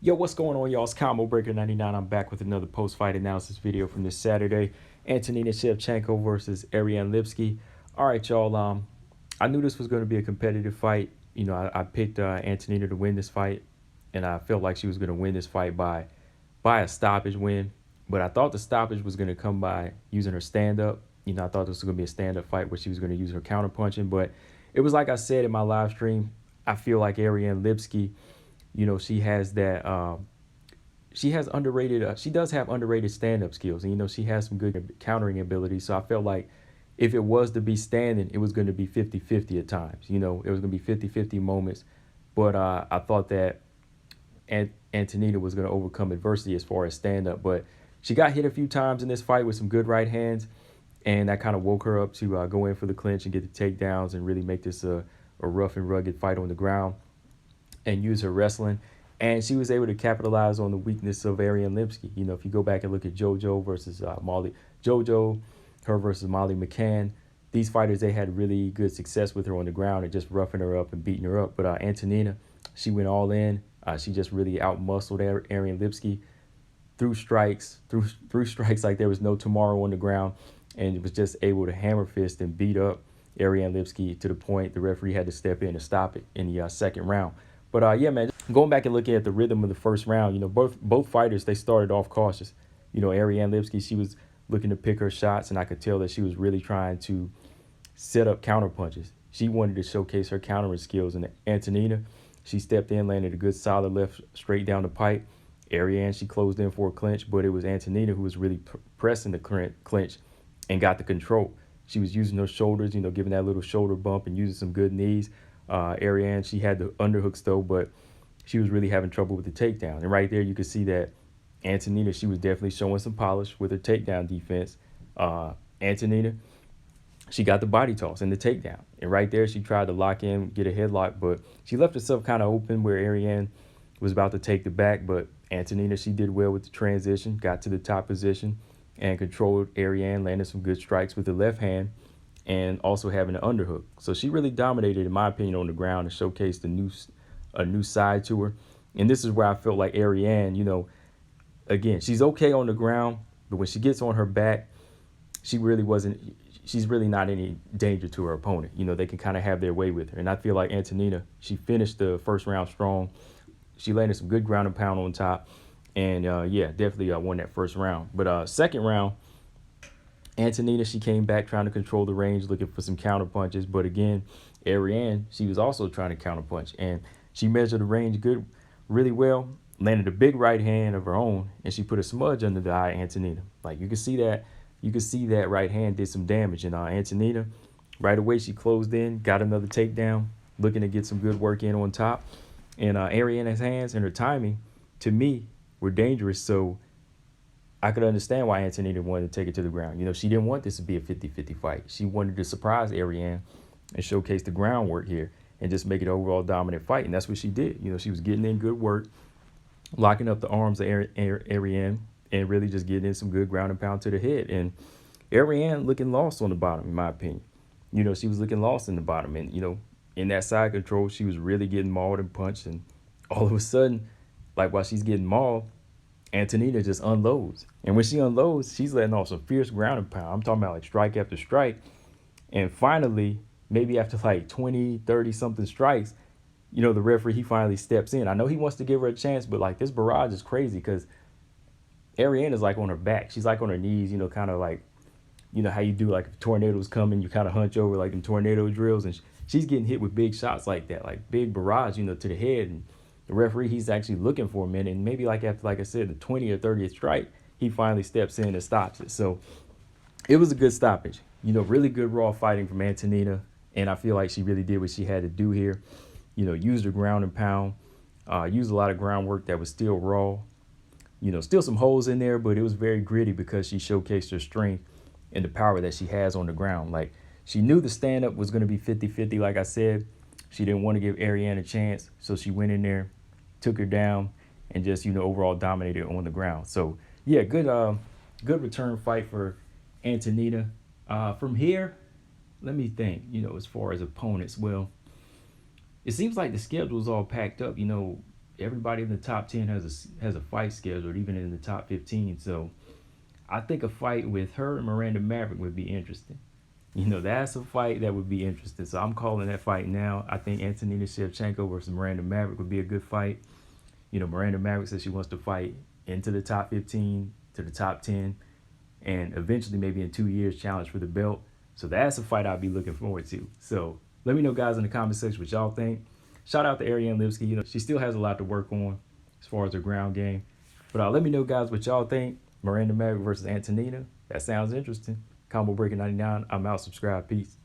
Yo, what's going on, y'all? It's Combo Breaker 99. I'm back with another post-fight analysis video from this Saturday. Antonina Shevchenko versus Ariane Lipski. All right, y'all. I knew this was going to be a competitive fight. I picked Antonina to win this fight, and I felt like she was going to win this fight by a stoppage win. But I thought the stoppage was going to come by using her stand-up. I thought this was going to be a stand-up fight where she was going to use her counter-punching. But it was like I said in my live stream, I feel like Ariane Lipski, she has that she does have underrated stand-up skills, and she has some good countering ability. So I felt like if it was to be standing, it was going to be 50-50 at times. It was going to be 50-50 moments. But I thought that Antonina was going to overcome adversity as far as stand-up. But she got hit a few times in this fight with some good right hands, and that kind of woke her up to go in for the clinch and get the takedowns and really make this a rough and rugged fight on the ground and use her wrestling. And she was able to capitalize on the weakness of Ariane Lipski. If you go back and look at JoJo versus her versus Molly McCann, these fighters, they had really good success with her on the ground and just roughing her up and beating her up. But Antonina, she went all in. She just really out-muscled Ariane Lipski, threw strikes like there was no tomorrow on the ground, and was just able to hammer fist and beat up Ariane Lipski to the point the referee had to step in to stop it in the second round. But yeah, man, going back and looking at the rhythm of the first round, both fighters, they started off cautious. Ariane Lipski, she was looking to pick her shots, and I could tell that she was really trying to set up counter punches. She wanted to showcase her countering skills. And Antonina, she stepped in, landed a good solid left straight down the pipe. Ariane, she closed in for a clinch, but it was Antonina who was really pressing the clinch and got the control. She was using her shoulders, giving that little shoulder bump and using some good knees. Ariane, she had the underhooks though, but she was really having trouble with the takedown. And right there, you could see that Antonina, she was definitely showing some polish with her takedown defense. Antonina, she got the body toss and the takedown. And right there, she tried to lock in, get a headlock, but she left herself kind of open where Ariane was about to take the back. But Antonina, she did well with the transition, got to the top position, and controlled Ariane, landed some good strikes with the left hand, and also having an underhook. So she really dominated, in my opinion, on the ground and showcased a new side to her. And this is where I felt like Ariane, again, she's okay on the ground, but when she gets on her back, she's really not any danger to her opponent. They can kind of have their way with her. And I feel like Antonina, she finished the first round strong. She landed some good ground and pound on top. And yeah, definitely won that first round. But second round, Antonina, she came back trying to control the range, looking for some counter punches. But again, Ariane, she was also trying to counter punch. And she measured the range really well, landed a big right hand of her own, and she put a smudge under the eye of Antonina. Like you could see that right hand did some damage. And Antonina, right away, she closed in, got another takedown, looking to get some good work in on top. And Ariane's hands and her timing, to me, were dangerous. So I could understand why Antonina wanted to take it to the ground. She didn't want this to be a 50-50 fight. She wanted to surprise Ariane and showcase the groundwork here and just make it an overall dominant fight. And that's what she did. She was getting in good work, locking up the arms of Ariane, and really just getting in some good ground and pound to the head. And Ariane looking lost on the bottom, in my opinion. She was looking lost in the bottom. And, in that side control, she was really getting mauled and punched. And all of a sudden, like while she's getting mauled, Antonina just unloads. And when she unloads, she's letting off some fierce ground and pound. I'm talking about like strike after strike. And finally, maybe after like 20, 30 something strikes, the referee, he finally steps in. I know he wants to give her a chance, but like this barrage is crazy because Ariane is like on her back. She's like on her knees, kind of like, how you do like if tornadoes coming, you kind of hunch over like in tornado drills. And she's getting hit with big shots like that, like big barrage, to the head. And the referee, he's actually looking for a minute. And maybe like after, like I said, the 20th or 30th strike, he finally steps in and stops it. So it was a good stoppage. Really good raw fighting from Antonina. And I feel like she really did what she had to do here. Used her ground and pound, used a lot of groundwork that was still raw. Still some holes in there, but it was very gritty because she showcased her strength and the power that she has on the ground. Like she knew the stand-up was going to be 50-50, like I said. She didn't want to give Ariane a chance, so she went in there, took her down, and just, overall dominated on the ground. So, yeah, good return fight for Antonina. From here, let me think, as far as opponents. Well, it seems like the schedule is all packed up. everybody in the top 10 has a fight scheduled, even in the top 15. So I think a fight with her and Miranda Maverick would be interesting. That's a fight that would be interesting. So I'm calling that fight now. I think Antonina Shevchenko versus Miranda Maverick would be a good fight. Miranda Maverick says she wants to fight into the top 15 to the top 10 and eventually maybe in 2 years challenge for the belt. So that's a fight I'll be looking forward to. So let me know, guys, in the comment section what y'all think. Shout out to Ariane Lipski. She still has a lot to work on as far as her ground game. But let me know, guys, what y'all think. Miranda Maverick versus Antonina. That sounds interesting. Combo Breaker 99. I'm out. Subscribe. Peace.